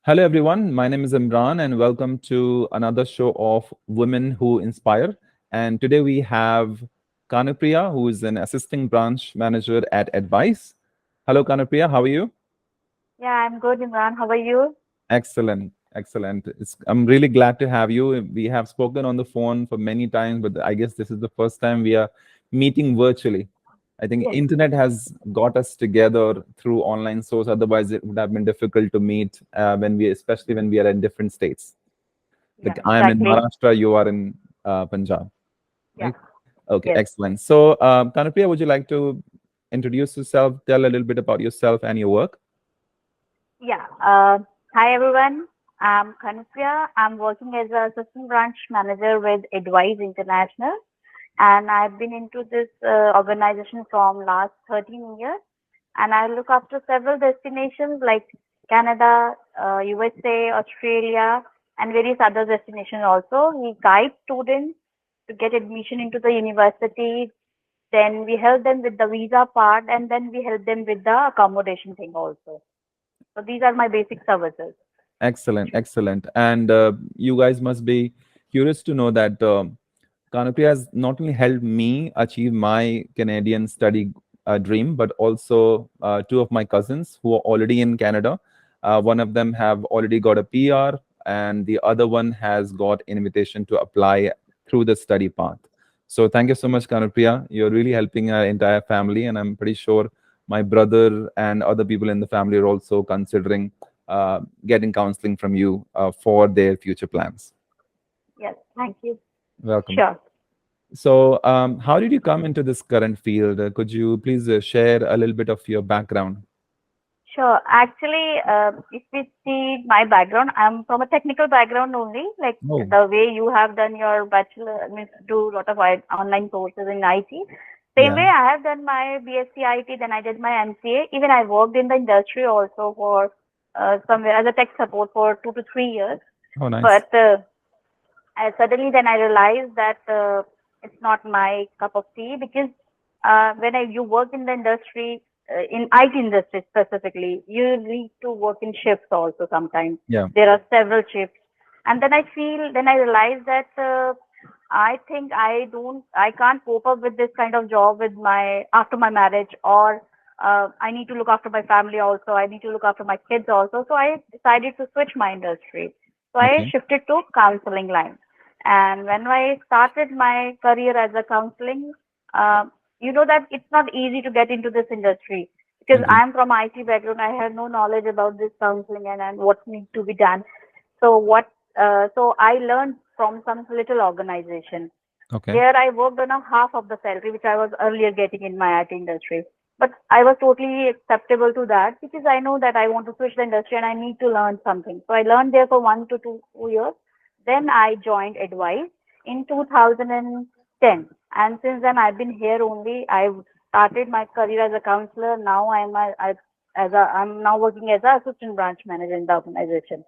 Hello, everyone. My name is Imran, and welcome to another show of Women Who Inspire. And today we have Kanupriya, who is an assistant branch manager at Edwise. Hello, Kanupriya. How are you? Yeah, I'm good, Imran. How are you? Excellent. Excellent. I'm really glad to have you. We have spoken on the phone for many times, but I guess this is the first time we are meeting virtually. I think Yes. internet has got us together through online source. Otherwise, it would have been difficult to meet especially when we are in different states. Yeah, Like I am in exactly. Maharashtra, you are in Punjab, Yeah, right? Okay, yes. excellent. So, Kanupriya, would you like to introduce yourself, tell a little bit about yourself and your work? Yeah. Hi, everyone. I'm Kanupriya. I'm working as a assistant branch manager with Edwise International, and I've been into this organization from last 13 years. And I look after several destinations like Canada, USA, Australia, and various other destinations also. We guide students to get admission into the university. Then we help them with the visa part, and then we help them with the accommodation thing also. So these are my basic services. Excellent, excellent. And you guys must be curious to know that Kanupriya has not only helped me achieve my Canadian study dream, but also two of my cousins who are already in Canada. One of them have already got a PR, and the other one has got invitation to apply through the study path. So thank you so much, Kanupriya. You're really helping our entire family, and I'm pretty sure my brother and other people in the family are also considering getting counseling from you for their future plans. Yes, thank you. Welcome. Sure. So, how did you come into this current field? Could you please share a little bit of your background? Sure. Actually, if we see my background, I'm from a technical background only. Like Oh, the way you have done your bachelor, means do a lot of online courses in IT. Same yeah. way, I have done my BSc IT, then I did my MCA. Even I worked in the industry also for somewhere as a tech support for 2 to 3 years. Oh, nice. But suddenly then I realized that it's not my cup of tea because you work in the industry, in IT industry specifically, you need to work in shifts also sometimes. Yeah. There are several shifts. And then I realized that I think I can't cope up with this kind of job with after my marriage, or I need to look after my family also. I need to look after my kids also. So I decided to switch my industry. So I Okay. shifted to counseling line. And when I started my career as a counseling, uh, you know that it's not easy to get into this industry because Agree. I'm from IT background. I had no knowledge about this counseling and what needs to be done. So I learned from some little organization. Okay. There I worked on a half of the salary which I was earlier getting in my IT industry. But I was totally acceptable to that because I know that I want to switch the industry and I need to learn something. So I learned there for 1 to 2 years. Then I joined Advice in 2010. And since then I've been here only. I've started my career as a counselor. Now I'm now working as an assistant branch manager in the organization.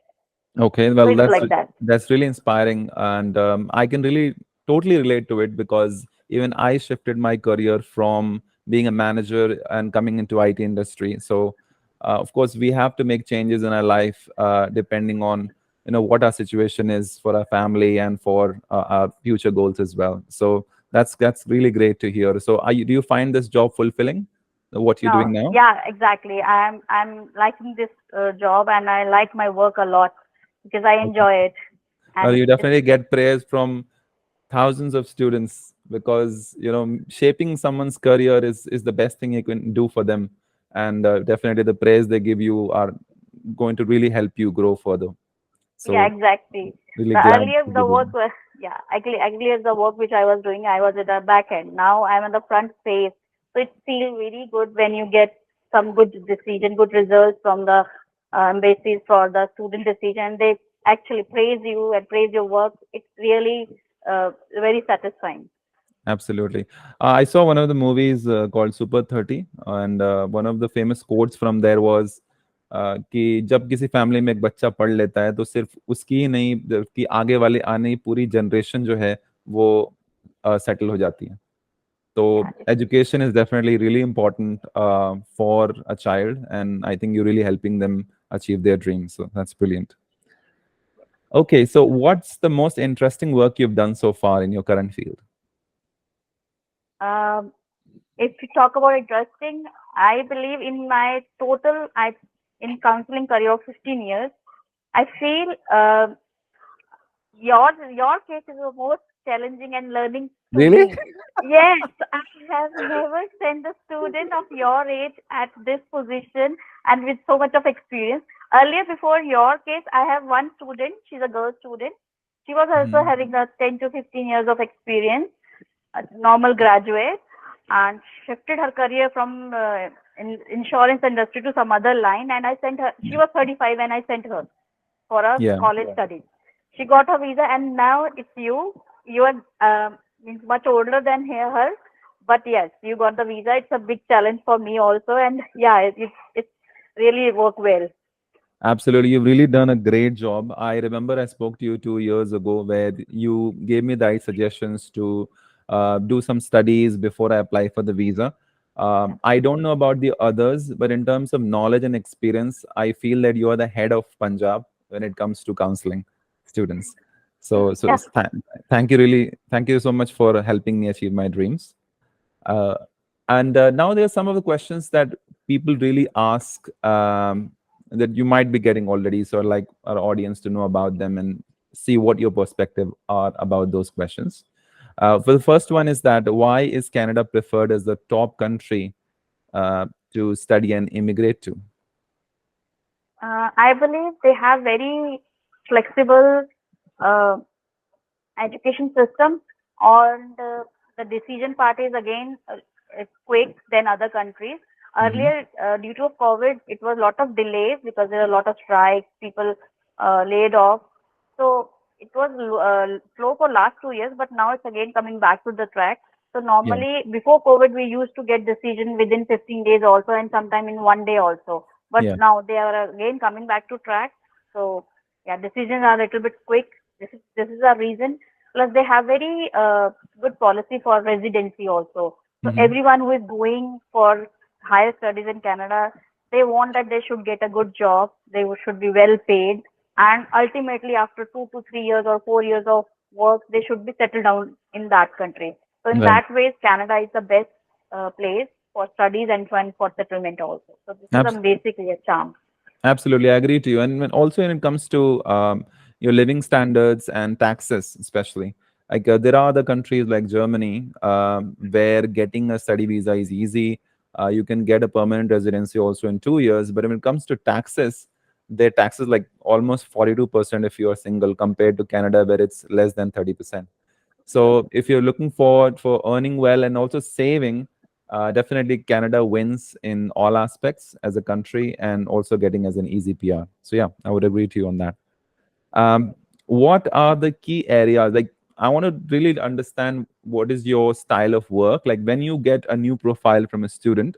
Okay. So Well, it's like that. that's really inspiring, and I can really totally relate to it because even I shifted my career from being a manager and coming into IT industry. So, of course, we have to make changes in our life depending on what our situation is for our family and for our future goals as well. So that's really great to hear. So, do you find this job fulfilling? What you're doing No, now? yeah, exactly. I'm liking this job and I like my work a lot because I Okay. enjoy it Well, and you it's definitely get praise from thousands of students because shaping someone's career is the best thing you can do for them, and definitely the praise they give you are going to really help you grow further. yeah, So exactly. really The glad earlier to the be work doing. was yeah, actually earlier the work which I was doing, I was at the back end. Now I'm on the front face. So it feels very good when you get some good decision, good results from the embassies for the student decision. They actually praise you and praise your work. It's really very satisfying. Absolutely. I saw one of the movies called Super 30, and one of the famous quotes from there was कि जब किसी family में एक बच्चा पढ़ लेता है तो सिर्फ उसकी ही नहीं कि आगे वाले आने पूरी जनरेशन जो है वो सेटल हो जाती है. Yeah, So education is definitely really important for a child, and I think you're really helping them achieve their dreams. So that's brilliant. Okay, so what's the most interesting work you've done so far in your current field? Um, if you talk about interesting, I believe in my total, I in counseling career of 15 years, I feel your case is the most challenging and learning to Really? me. Yes, I have never sent a student of your age at this position and with so much of experience. Earlier, before your case, I have one student. She's a girl student. She was also Mhm. having a 10 to 15 years of experience, a normal graduate, and shifted her career from in insurance industry to some other line. And I sent her. She was 35 when I sent her for a Yeah, college study. She got her visa, and now it's you. You are means much older than her, but yes, you got the visa. It's a big challenge for me also, and yeah, it really worked well. absolutely. You've really done a great job. I remember I spoke to you 2 years ago where you gave me the right suggestions to do some studies before I apply for the visa. Yeah, I don't know about the others, but in terms of knowledge and experience, I feel that you are the head of Punjab when it comes to counseling students. yeah. Thank you really, thank you so much for helping me achieve my dreams. Uh, and now there are some of the questions that people really ask that you might be getting already. So I'd like our audience to know about them and see what your perspective are about those questions. For the first one is that why is Canada preferred as the top country to study and immigrate to? I believe they have very flexible uh, education system, and the decision part is again quick than other countries. Hmm. Earlier, due to COVID, it was a lot of delays because there are a lot of strikes, people laid off. So it was slow for last 2 years, but now it's again coming back to the track. So Yeah, normally before COVID, we used to get decision within 15 days also, and sometime in one day also. But yeah. now they are again coming back to track. So yeah, decisions are a little bit quick. This is a reason. Plus, they have very good policy for residency also. So Hmm. everyone who is going for higher studies in Canada, they want that they should get a good job. They should be well paid, and ultimately, after 2 to 3 years or 4 years of work, they should be settled down in that country. So in Right. that way, Canada is the best place for studies and for settlement also. So this is a basically a charm. Absolutely, I agree to you. And also when it comes to your living standards and taxes, especially, like there are other countries like Germany where getting a study visa is easy. You can get a permanent residency also in 2 years. But when it comes to taxes, their taxes like almost 42% if you are single compared to Canada where it's less than 30%. So if you're looking forward for earning well and also saving, definitely Canada wins in all aspects as a country and also getting as an easy PR. So yeah, I would agree to you on that. Um, what are the key areas? Like I want to really understand what is your style of work. Like when you get a new profile from a student,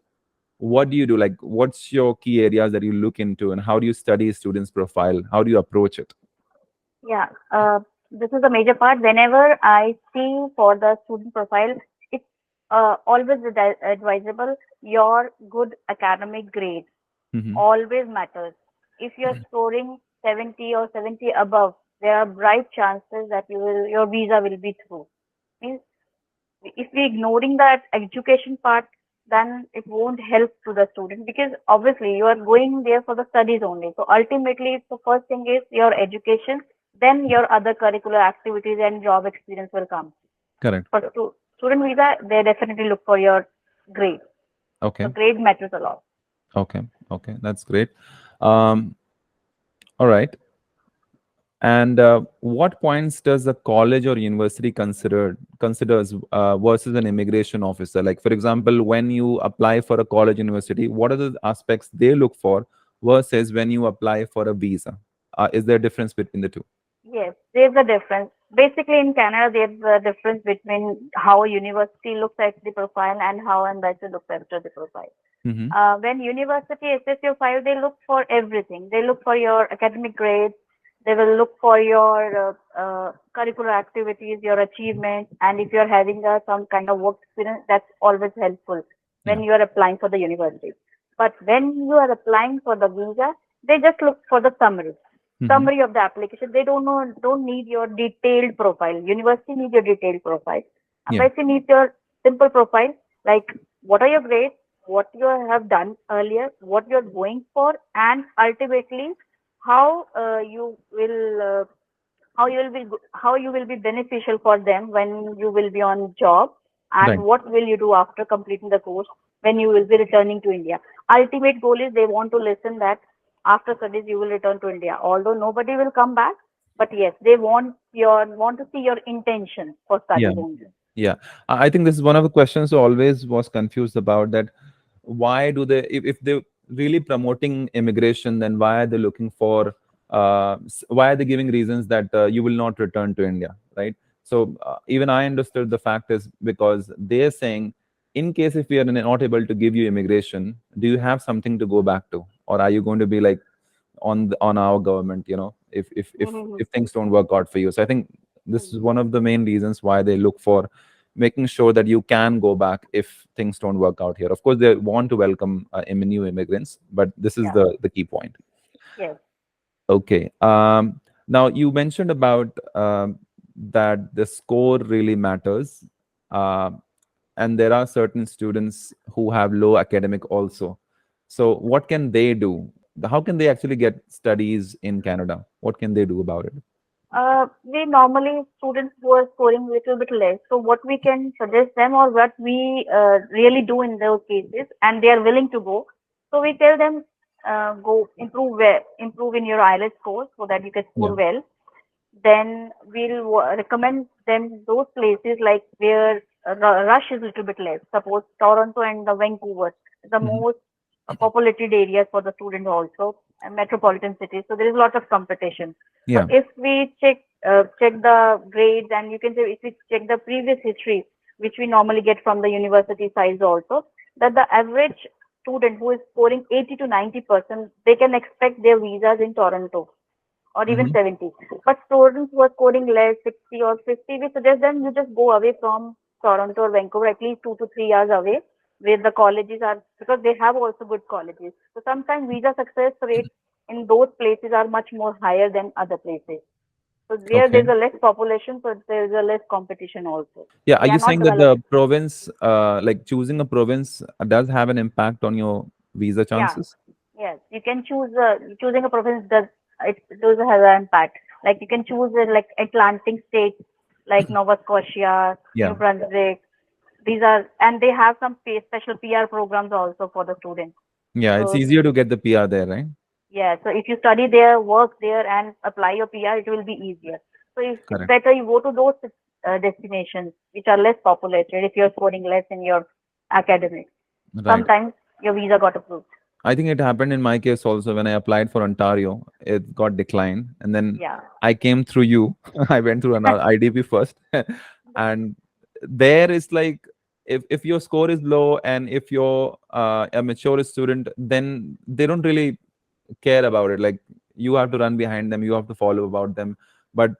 what do you do? Like what's your key areas that you look into and how do you study a student's profile? How do you approach it? Yeah, this is a major part. Whenever I see for the student profile, it's always advisable your good academic grade Hmm. always matters. If you're scoring 70 or 70 above, there are bright chances that your visa will be through. Means if we ignoring that education part, then it won't help to the student because obviously you are going there for the studies only. So ultimately, the first thing is your education, then your other curricular activities and job experience will come. Correct. For student visa, they definitely look for your grade. So Okay. grade matters a lot. Okay. Okay. That's great. Um, all right. And what points does a college or university considers versus an immigration officer? Like, for example, when you apply for a college university, what are the aspects they look for versus when you apply for a visa? Is there a difference between the two? Yes, there's a difference. Basically, in Canada, there's a difference between how a university looks at the profile and how embassy looks at the profile. Mm-hmm. When university assess your file, they look for everything. They look for your academic grades. They will look for your curricular activities, your achievements, and if you're having some kind of work experience, that's always helpful Yeah. when you are applying for the university. But when you are applying for the visa, They just look for the Hmm. summary of the application. They don't need your detailed profile. University needs your detailed profile. Yeah, Embassy needs your simple profile, like what are your grades, what you have done earlier, what you're going for, and ultimately how how you will be beneficial for them when you will be on job, and right. what will you do after completing the course when you will be returning to India. Ultimate goal is they want to listen that after studies you will return to India, although nobody will come back, but yes, they want to see your intention for Yeah, studies only. yeah. I think this is one of the questions I always was confused about, that why do they, if they're really promoting immigration, then why are they looking for, why are they giving reasons that you will not return to India, right? So even I understood the fact is because they're saying, in case if we are not able to give you immigration, do you have something to go back to, or are you going to be like on our government, Mhm. if things don't work out for you. So I think this is one of the main reasons why they look for making sure that you can go back if things don't work out here. Of course, they want to welcome new immigrants, but this is Yeah. the key point. Yes. Okay. Now you mentioned about that the score really matters, uh, and there are certain students who have low academic also. So what can they do? How can they actually get studies in Canada? What can they do about it? We normally students who are scoring little bit less. So what we can suggest them, or what we really do in those cases, and they are willing to go. So we tell them, go improve in your IELTS score so that you can Yeah. score well. Then we'll recommend them those places like where rush is a little bit less. Suppose Toronto and the Vancouver, the Hmm. most populated areas for the students also, and metropolitan cities. So there is a lot of competition. So Yeah. if we check the grades, and you can say if we check the previous history, which we normally get from the university size also, that the average student who is scoring 80 to 90%, they can expect their visas in Toronto or even Hmm. 70. But students who are scoring less, 60 or 50, we suggest them you just go away from Toronto or Vancouver, at least 2 to 3 years away, where the colleges are, because they have also good colleges. So sometimes visa success rates in those places are much more higher than other places. So where Okay. there's a less population, so there's a less competition also. Yeah. Are They are you not saying that developed. the province, like choosing a province, does have an impact on your visa Yeah. chances? Yes, you can choose. Choosing a province does have an impact. Like you can choose like Atlantic states, like Nova Scotia, New Yeah. Brunswick. These are, and they have some special PR programs also for the students. Yeah. It's So easier to get the PR there, right? yeah, so if you study there, work there, and apply your PR, it will be easier. So it's Correct. better you go to those destinations which are less populated if you're scoring less in your academics. Right. Sometimes your visa got approved. I think it happened in my case also when I applied for Ontario. It got declined, and then Yeah. I came through you. I went through another IDP first, and there is like, if your score is low and if you're a mature student, then they don't really care about it. Like, you have to run behind them, you have to follow about them. But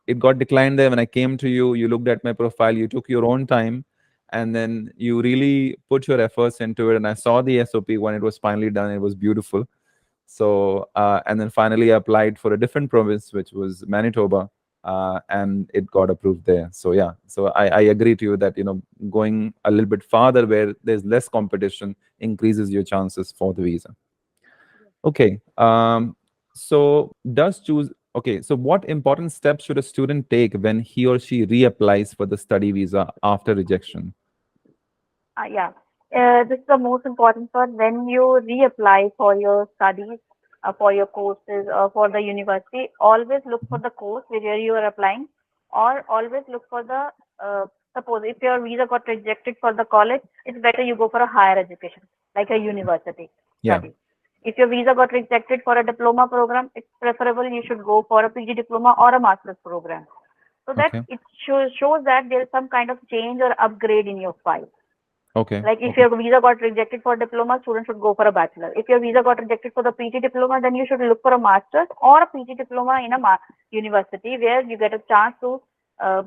it got declined there when I came to you. You looked at my profile, you took your own time, and then you really put your efforts into it. And I saw the SOP when it was finally done. It was beautiful. So and then finally I applied for a different province, which was Manitoba, and it got approved there. So yeah, so I agree to you that going a little bit farther where there's less competition increases your chances for the visa. Okay. So what important steps should a student take when he or she reapplies for the study visa after rejection? Yeah. This is the most important part when you reapply for your studies, for your courses, for the university. Always look for Mhm. the course where you are applying, or always look for the. Suppose if your visa got rejected for the college, it's better you go for a higher education, like a university Yeah. study. If your visa got rejected for a diploma program, it's preferable you should go for a PG diploma or a master's program. So that Okay. it shows that there is some kind of change or upgrade in your file. Okay. Like if Okay. your visa got rejected for diploma, student should go for a bachelor. If your visa got rejected for the PG diploma, then you should look for a master's or a PG diploma in a university where you get a chance to uh,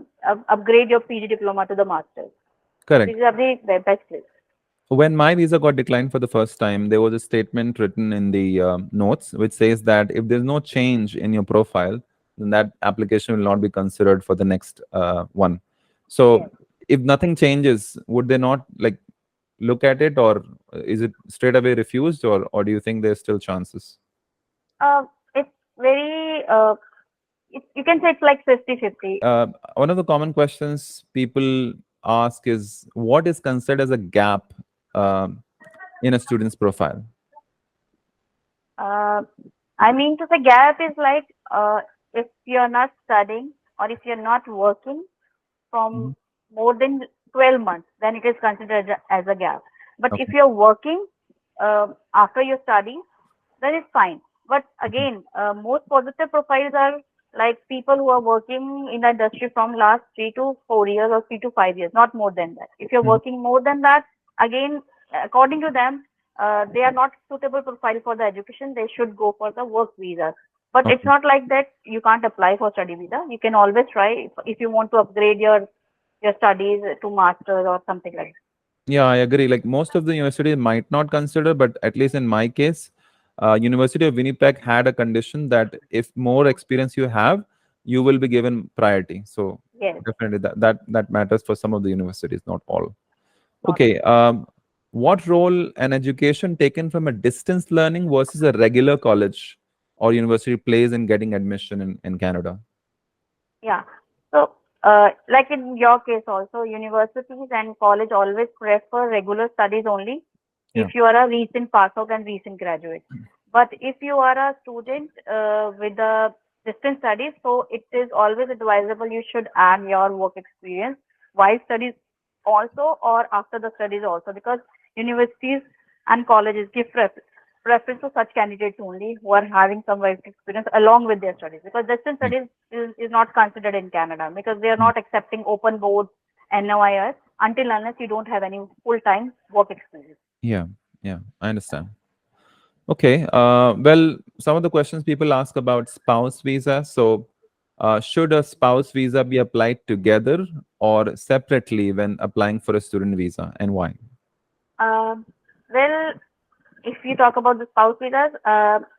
upgrade your PG diploma to the master's. So Correct. these are the best place. When my visa got declined for the first time, there was a statement written in the notes which says that if there's no change in your profile, then that application will not be considered for the next one. Yes. So, if nothing changes, would they not like look at it, or is it straight away refused, or do you think there's still chances? It's very, you can say it's like 50-50. One of the common questions people ask is what is considered as a gap um in a student's profile? Uh, I mean to say gap is like if you're not studying or if you're not working from Mhm. more than 12 months, then it is considered as a gap. But if Okay. you're working after your studies, then it's fine. But Mhm. again, most positive profiles are like people who are working in the industry from last 3 to 4 years or 3 to 5 years, not more than that. If you're Mhm. working more than that, again, according to them, they are not suitable profile for the education. They should go for the work visa. But it's Okay. not like that you can't apply for study visa. You can always try if you want to upgrade your studies to master's or something like that. Yeah, I agree. Like most of the universities might not consider, but at least in my case, University of Winnipeg had a condition that if more experience you have, you will be given priority. So Yes, definitely that matters for some of the universities, not all. not all. Okay. What role an education taken from a distance learning versus a regular college or university plays in getting admission in Canada? Yeah. So, like in your case also, universities and college always prefer regular studies only Yeah. if you are a recent pass out and recent graduate. But if you are a student with the distance studies, so it is always advisable you should add your work experience while studies also or after the studies also, because universities and colleges give preference to such candidates only who are having some work experience along with their studies, because distance Yeah. studies is not considered in Canada because they are Mm. not accepting open boards and NOIS until unless you don't have any full-time work experience. Yeah. Yeah. I understand. Okay. Well, some of the questions people ask about spouse visa. So, should a spouse visa be applied together or separately when applying for a student visa, and why? Um, well, if you talk about the spouse visas,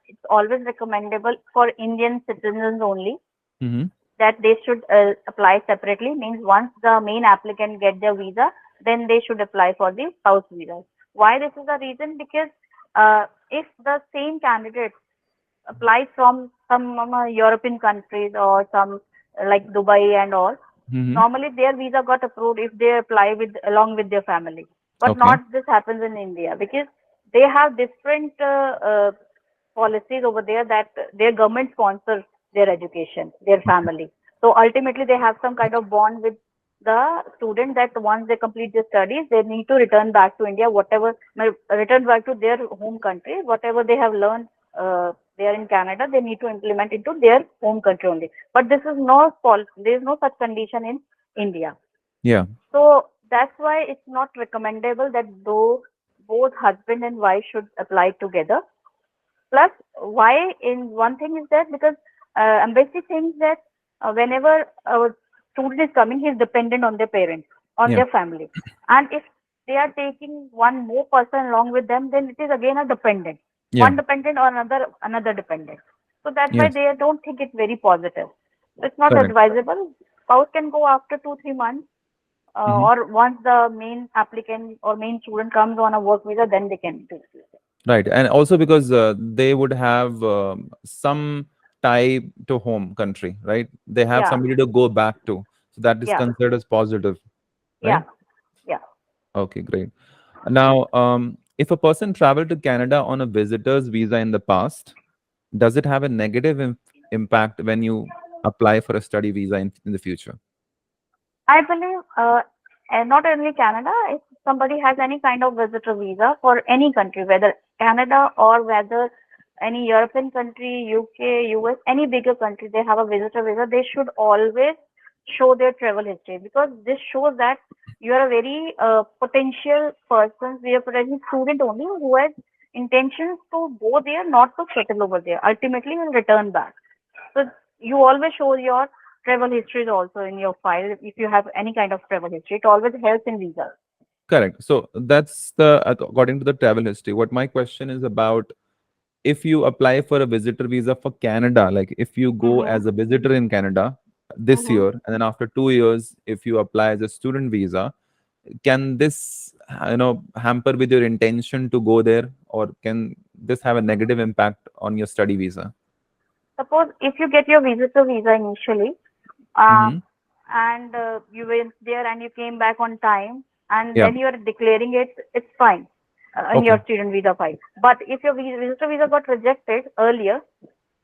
it's always recommendable for Indian citizens only Mm-hmm. that they should apply separately. Means once the main applicant get their visa, then they should apply for the spouse visa. Why this is the reason? Because if the same candidate applies from some European countries or some like Dubai and all, Mm-hmm. normally their visa got approved if they apply with along with their family. But Okay. not this happens in India because they have different policies over there that their government sponsors their education, their Okay. family. So ultimately they have some kind of bond with the student that once they complete their studies, they need to return back to India, whatever, return back to their home country, whatever they have learned there in Canada, they need to implement into their home country only. But this is no fault. There is no such condition in India. Yeah. So that's why it's not recommendable that though both husband and wife should apply together. Plus, why in one thing is that because embassy thinks that whenever a student is coming, he is dependent on their parents, on Yeah. their family, and if they are taking one more person along with them, then it is again a dependent, Yeah. one dependent or another dependent. So that's why Yes. they don't think it very positive. It's not Correct. advisable. Spouse can go after 2-3 months, Mm-hmm. or once the main applicant or main student comes on a work visa, then they can do it. Right. And also because they would have some tie to home country, right? They have Yeah, somebody to go back to. So that is yeah, considered as positive, yeah, right? yeah. Okay, great. Now, if a person traveled to Canada on a visitor's visa in the past, does it have a negative impact when you apply for a study visa in the future? I believe, and not only Canada, if somebody has any kind of visitor visa for any country, whether Canada or whether any European country, UK, US, any bigger country, they have a visitor visa, they should always show their travel history because this shows that you are a very potential person, we are potential student only who has intentions to go there, not to settle over there. Ultimately, will return back. So you always show your travel histories also in your file if you have any kind of travel history. It always helps in visa. Correct. So that's the according to the travel history. What my question is about, if you apply for a visitor visa for Canada, like if you go Mm-hmm. as a visitor in Canada this Mm-hmm. year, and then after 2 years, if you apply as a student visa, can this hamper with your intention to go there, or can this have a negative impact on your study visa? Suppose if you get your visitor visa initially, uh, Mm-hmm. and you went there and you came back on time, and Yeah. then you are declaring it, it's fine in your Okay. student visa file. But if your visitor visa got rejected earlier,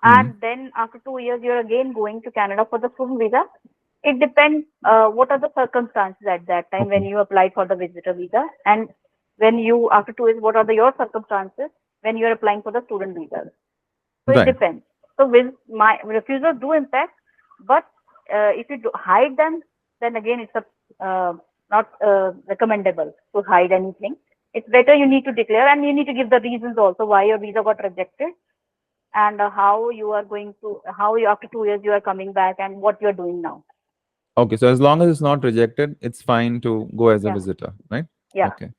Mm-hmm. and then after 2 years you're again going to Canada for the student visa, it depends what are the circumstances at that time when Okay. you applied for the visitor visa, and when you after 2 years, what are your circumstances when you're applying for the student visa. So it Right. depends. So with my refusals do impact, but if you do hide them, then again it's a not recommendable to hide anything. It's better you need to declare, and you need to give the reasons also why your visa got rejected, and how you are going to how you after 2 years you are coming back and what you are doing now. Okay. So as long as it's not rejected, it's fine to go as a Yeah, visitor, right? yeah. Okay.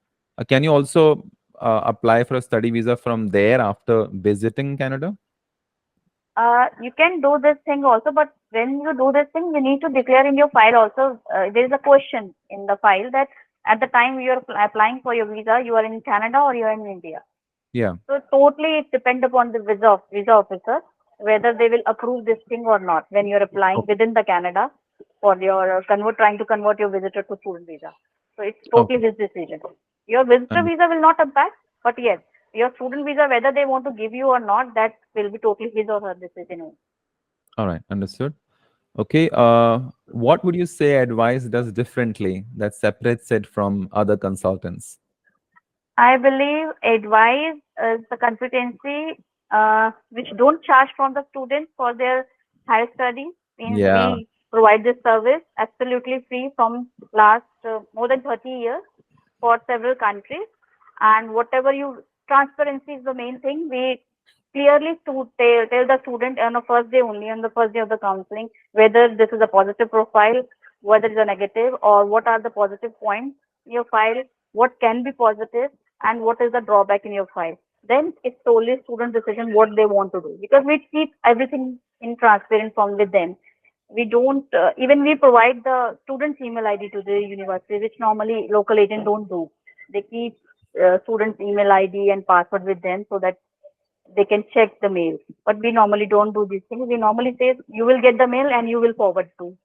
Can you also apply for a study visa from there after visiting Canada? You can do this thing also, but when you do this thing, you need to declare in your file also. There is a question in the file that at the time you are applying for your visa, you are in Canada or you are in India. Yeah. So totally it depends upon the visa officer whether they will approve this thing or not when you're applying Okay. within the Canada for your trying to convert your visitor to student visa. So it's totally Okay. his decision. Your visitor And visa will not impact, but yes, your student visa whether they want to give you or not, that will be totally his or her decision. all right, understood. Okay. What would you say Advice does differently that separates it from other consultants? I believe Edwise is the consultancy which don't charge from the students for their higher studies. Means Yeah. we provide this service absolutely free from last more than 30 years for several countries. And whatever you transparency is the main thing. We clearly to tell the student on the first day only, on the first day of the counseling, whether this is a positive profile, whether it's a negative, or what are the positive points in your file, what can be positive, and what is the drawback in your file. Then it's solely student decision what they want to do, because we keep everything in transparent form with them. We don't even we provide the student's email ID to the university, which normally local agent don't do. They keep student's email ID and password with them so that they can check the mail. But we normally don't do these things. We normally say you will get the mail and you will forward to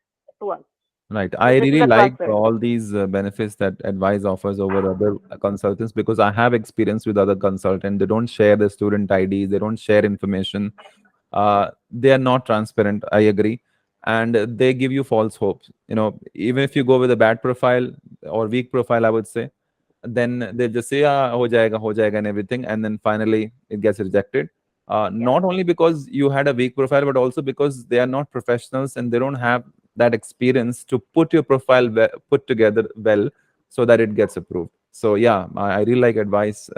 us. Right. So I this is really a like transparency. all these benefits that Advice offers over other consultants, because I have experience with other consultants. They don't share the student IDs, they don't share information. They are not transparent. I agree. And they give you false hopes. Even if you go with a bad profile or weak profile, I would say, then they just say, ho jayega, and everything. And then finally it gets rejected. Yeah. Not only because you had a weak profile, but also because they are not professionals and they don't have that experience to put your profile put together well so that it gets approved. So yeah, I really like Advice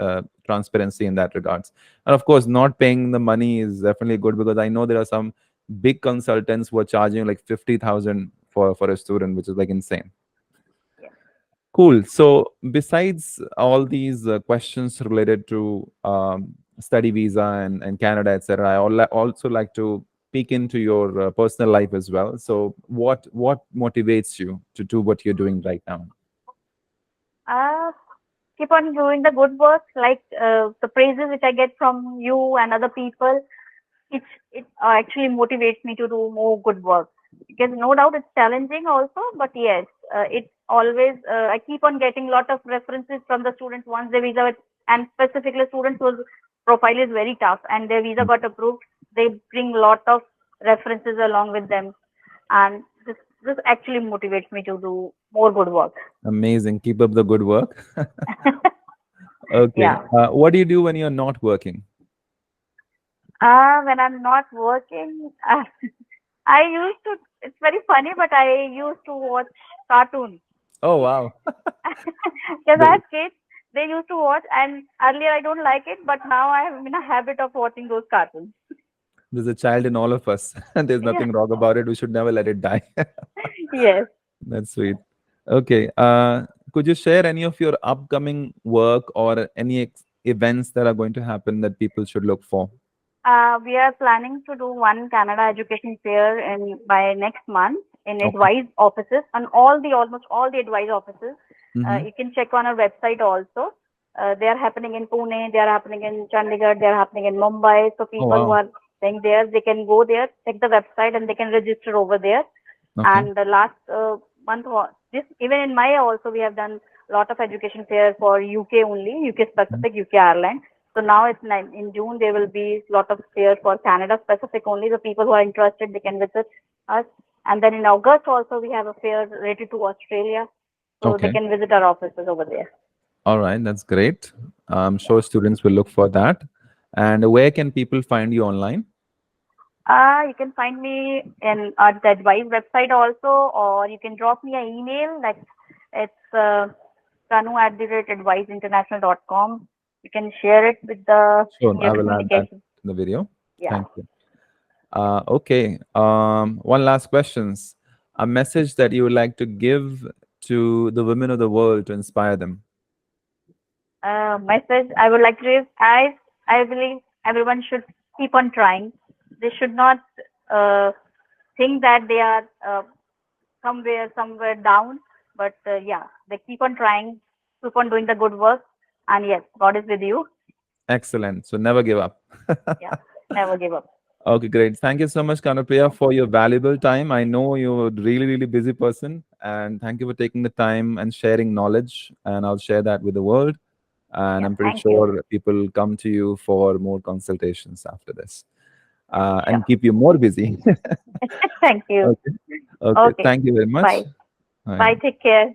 transparency in that regards. And of course, not paying the money is definitely good, because I know there are some big consultants who are charging like 50,000 for a student, which is like insane. Yeah. Cool. So besides all these questions related to study visa and Canada, etc., also like to peek into your personal life as well. So what motivates you to do what you're doing right now? Uh, Keep on doing the good work, like the praises which I get from you and other people. It actually motivates me to do more good work, because no doubt it's challenging also, but yes, it always I keep on getting lot of references from the students once their visa and specifically students whose profile is very tough and their visa Mm. got approved, they bring lot of references along with them, and this actually motivates me to do more good work. Amazing. Keep up the good work. Okay. Yeah. What do you do when you're not working? When I'm not working, I used to, it's very funny, but I used to watch cartoons. Oh, wow. Because I The- have kids, they used to watch, and earlier I don't like it, but now I am in a habit of watching those cartoons. There's a child in all of us, and there's Yeah, nothing wrong about it. We should never let it die. yes. That's sweet. Okay. could you share any of your upcoming work or any events that are going to happen that people should look for? We are planning to do one Canada education fair in by next month in Okay. Edwise offices and almost all the Edwise offices. Mm-hmm. You can check on our website also. They are happening in Pune, they are happening in Chandigarh, they are happening in Mumbai. So Oh, people who wow. are staying there, they can go there, check the website, and they can register over there. Okay. And the last month, this even in May also we have done a lot of education fair for UK only, UK Mhm. specific, UK Ireland. So now it's in June there will be a lot of fairs for Canada specific only. The people who are interested they can visit us. And then in August also we have a fair related to Australia, so they Okay. can visit our offices over there. All right. That's great. I'm sure students will look for that. And where can people find you online? You can find me in at the Advice website also, or you can drop me an email. Like it's kanu@adviseinternational.com. You can share it with the Sure. in your I will add that communication. in the video. Yeah. Thank you. Okay. One last questions. A message that you would like to give to the women of the world to inspire them. Message I would like to give. I believe everyone should keep on trying. They should not uh, think that they are somewhere down, but yeah, they keep on trying, keep on doing the good work, and yes, God is with you. Excellent. So never give up. Yeah, never give up. Okay, great. Thank you so much, Kanupriya, for your valuable time. I know you're a really, really busy person, and thank you for taking the time and sharing knowledge. And I'll share that with the world. And Yeah, I'm pretty thank you. sure people come to you for more consultations after this, Yeah, and sure. keep you more busy. Thank you. Okay. Okay. Okay, Thank you very much. bye. Bye. Bye. Take care.